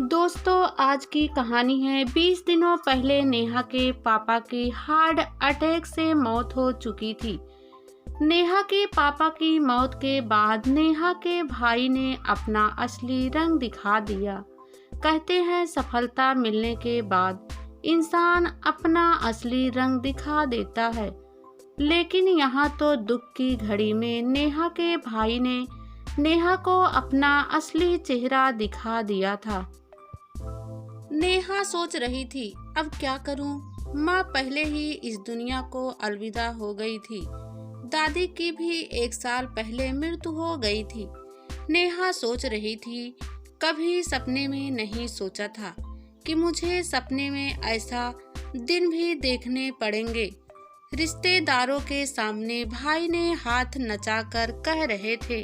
दोस्तों, आज की कहानी है 20 दिनों पहले नेहा के पापा की हार्ट अटैक से मौत हो चुकी थी। नेहा के पापा की मौत के बाद नेहा के भाई ने अपना असली रंग दिखा दिया। कहते हैं सफलता मिलने के बाद इंसान अपना असली रंग दिखा देता है, लेकिन यहाँ तो दुख की घड़ी में नेहा के भाई ने नेहा को अपना असली चेहरा दिखा दिया था। नेहा सोच रही थी, अब क्या करूं? माँ पहले ही इस दुनिया को अलविदा हो गई थी। दादी की भी 1 साल पहले मृत्यु हो गई थी। नेहा सोच रही थी, कभी सपने में नहीं सोचा था कि मुझे सपने में ऐसा दिन भी देखने पड़ेंगे। रिश्तेदारों के सामने भाई ने हाथ नचाकर कह रहे थे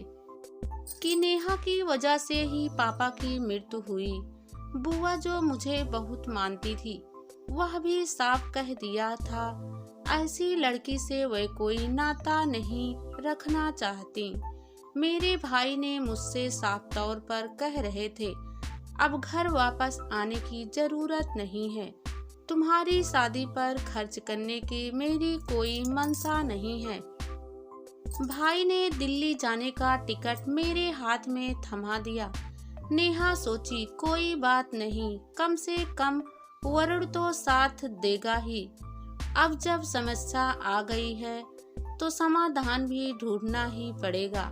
कि नेहा की वजह से ही पापा की मृत्यु हुई। बुआ जो मुझे बहुत मानती थी, वह भी साफ कह दिया था, ऐसी लड़की से वे कोई नाता नहीं रखना चाहती। मेरे भाई ने मुझसे साफ तौर पर कह रहे थे, अब घर वापस आने की जरूरत नहीं है। तुम्हारी शादी पर खर्च करने की मेरी कोई मंशा नहीं है। भाई ने दिल्ली जाने का टिकट मेरे हाथ में थमा दिया। नेहा सोची, कोई बात नहीं, कम से कम वरुण तो साथ देगा ही। अब जब समस्या आ गई है तो समाधान भी ढूंढना ही पड़ेगा।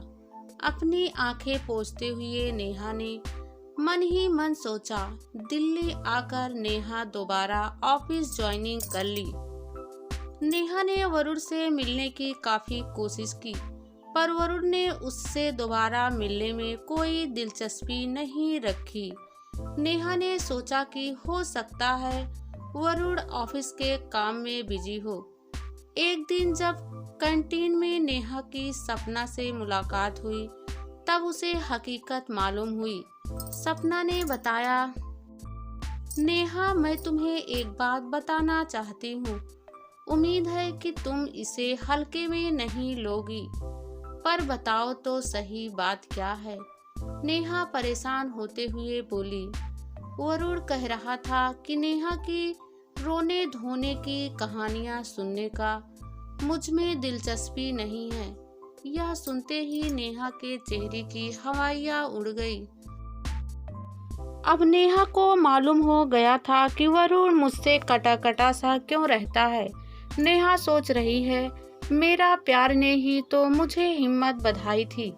अपनी आंखें पोंछते हुए नेहा ने मन ही मन सोचा। दिल्ली आकर नेहा दोबारा ऑफिस ज्वाइनिंग कर ली। नेहा ने वरुण से मिलने की काफी कोशिश की, पर वरुण ने उससे दोबारा मिलने में कोई दिलचस्पी नहीं रखी। नेहा ने सोचा कि हो सकता है वरुण ऑफिस के काम में बिजी हो। एक दिन जब कैंटीन में नेहा की सपना से मुलाकात हुई, तब उसे हकीकत मालूम हुई। सपना ने बताया, नेहा, मैं तुम्हें एक बात बताना चाहती हूँ। उम्मीद है कि तुम इसे हल्के में नहीं लोगी, पर बताओ तो सही बात क्या है? नेहा परेशान होते हुए बोली। वरुण कह रहा था कि नेहा की रोने धोने की कहानियां सुनने का मुझ में दिलचस्पी नहीं है। यह सुनते ही नेहा के चेहरे की हवाइयां उड़ गई। अब नेहा को मालूम हो गया था कि वरुण मुझसे कटा कटा सा क्यों रहता है। नेहा सोच रही है, मेरा प्यार ने ही तो मुझे हिम्मत बधाई थी।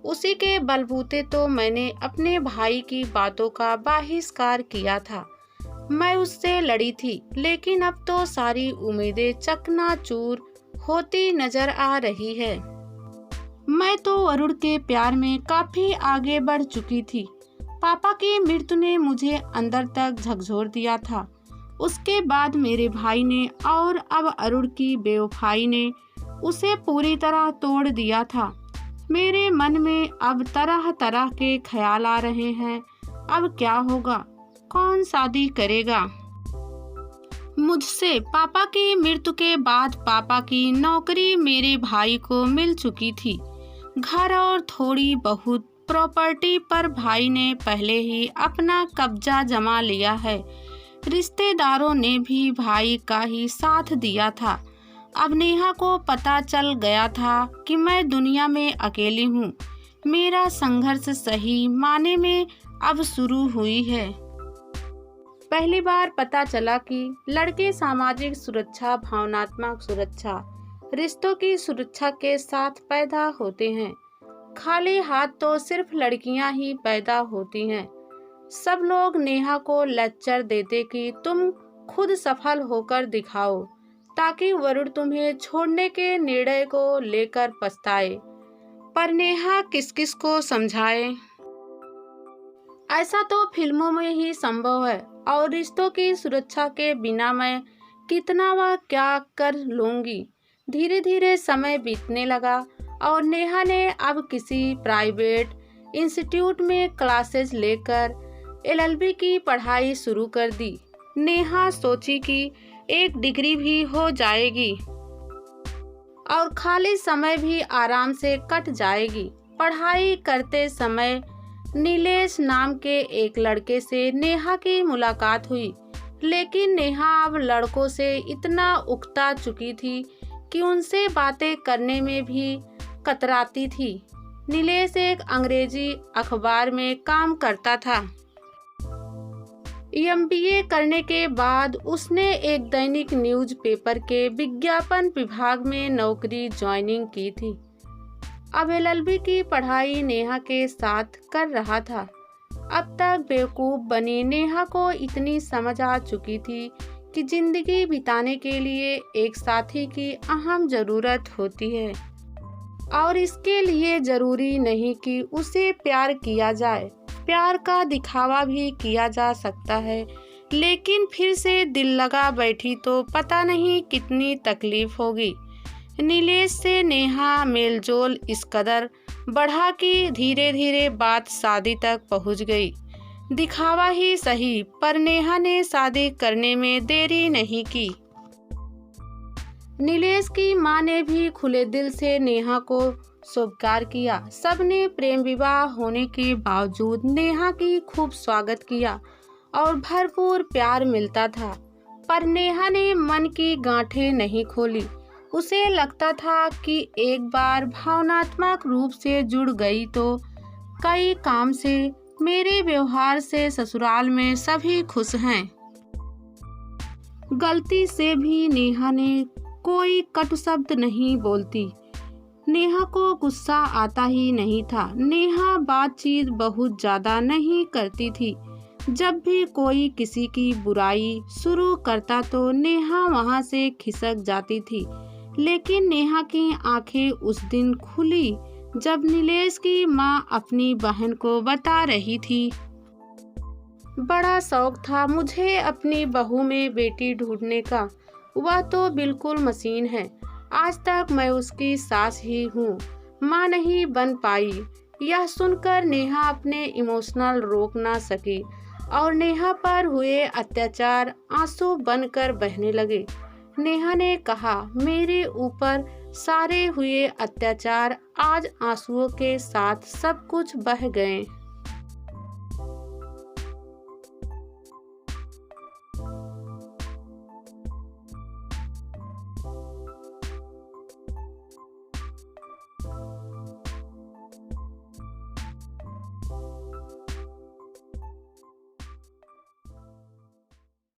उसी के बलबूते तो मैंने अपने भाई की बातों का बहिष्कार किया था। मैं उससे लड़ी थी, लेकिन अब तो सारी उम्मीदें चकनाचूर होती नजर आ रही है। मैं तो वरुण के प्यार में काफी आगे बढ़ चुकी थी। पापा की मृत्यु ने मुझे अंदर तक झकझोर दिया था। उसके बाद मेरे भाई ने और अब अरुण की बेवफाई ने उसे पूरी तरह तोड़ दिया था। मेरे मन में अब तरह तरह के ख्याल आ रहे हैं। अब क्या होगा? कौन शादी करेगा मुझसे? पापा की मृत्यु के बाद पापा की नौकरी मेरे भाई को मिल चुकी थी। घर और थोड़ी बहुत प्रॉपर्टी पर भाई ने पहले ही अपना कब्जा जमा लिया है। रिश्तेदारों ने भी भाई का ही साथ दिया था। अब नेहा को पता चल गया था कि मैं दुनिया में अकेली हूँ। मेरा संघर्ष सही माने में अब शुरू हुई है। पहली बार पता चला कि लड़के सामाजिक सुरक्षा, भावनात्मक सुरक्षा, रिश्तों की सुरक्षा के साथ पैदा होते हैं। खाली हाथ तो सिर्फ लड़कियां ही पैदा होती हैं। सब लोग नेहा को लेक्चर देते कि तुम खुद सफल होकर दिखाओ, ताकि वरुण तुम्हें छोड़ने के निर्णय को लेकर पछताए। पर नेहा किस किस को समझाए? ऐसा तो फिल्मों में ही संभव है, और रिश्तों की सुरक्षा के बिना मैं कितना व क्या कर लूंगी। धीरे धीरे समय बीतने लगा और नेहा ने अब किसी प्राइवेट इंस्टीट्यूट में क्लासेज लेकर LLB की पढ़ाई शुरू कर दी। नेहा सोची कि एक डिग्री भी हो जाएगी और खाली समय भी आराम से कट जाएगी। पढ़ाई करते समय नीलेश नाम के एक लड़के से नेहा की मुलाकात हुई, लेकिन नेहा अब लड़कों से इतना उकता चुकी थी कि उनसे बातें करने में भी कतराती थी। नीलेश एक अंग्रेजी अखबार में काम करता था। एमबीए करने के बाद उसने एक दैनिक न्यूज़पेपर के विज्ञापन विभाग में नौकरी ज्वाइनिंग की थी। अब एलएलबी की पढ़ाई नेहा के साथ कर रहा था। अब तक बेवकूफ़ बनी नेहा को इतनी समझ आ चुकी थी कि जिंदगी बिताने के लिए एक साथी की अहम ज़रूरत होती है, और इसके लिए ज़रूरी नहीं कि उसे प्यार किया जाए। प्यार का दिखावा भी किया जा सकता है, लेकिन फिर से दिल लगा बैठी तो पता नहीं कितनी तकलीफ होगी। नीलेश से नेहा मेलजोल इस कदर बढ़ा कि धीरे धीरे बात शादी तक पहुंच गई। दिखावा ही सही, पर नेहा ने शादी करने में देरी नहीं की। नीलेश की मां ने भी खुले दिल से नेहा को स्वीकार किया। सबने प्रेम विवाह होने के बावजूद नेहा की खूब स्वागत किया और भरपूर प्यार मिलता था, पर नेहा ने मन की गांठें नहीं खोली। उसे लगता था कि एक बार भावनात्मक रूप से जुड़ गई तो कई काम से, मेरे व्यवहार से ससुराल में सभी खुश हैं। गलती से भी नेहा ने कोई कटु शब्द नहीं बोलती। नेहा को गुस्सा आता ही नहीं था। नेहा बातचीत बहुत ज़्यादा नहीं करती थी। जब भी कोई किसी की बुराई शुरू करता तो नेहा वहाँ से खिसक जाती थी। लेकिन नेहा की आंखें उस दिन खुली जब नीलेश की माँ अपनी बहन को बता रही थी, बड़ा शौक था मुझे अपनी बहू में बेटी ढूंढने का, वह तो बिल्कुल मशीन है। आज तक मैं उसकी सास ही हूँ, माँ नहीं बन पाई। यह सुनकर नेहा अपने इमोशनल रोक ना सकी और नेहा पर हुए अत्याचार आंसू बनकर बहने लगे। नेहा ने कहा, मेरे ऊपर सारे हुए अत्याचार आज आंसुओं के साथ सब कुछ बह गए।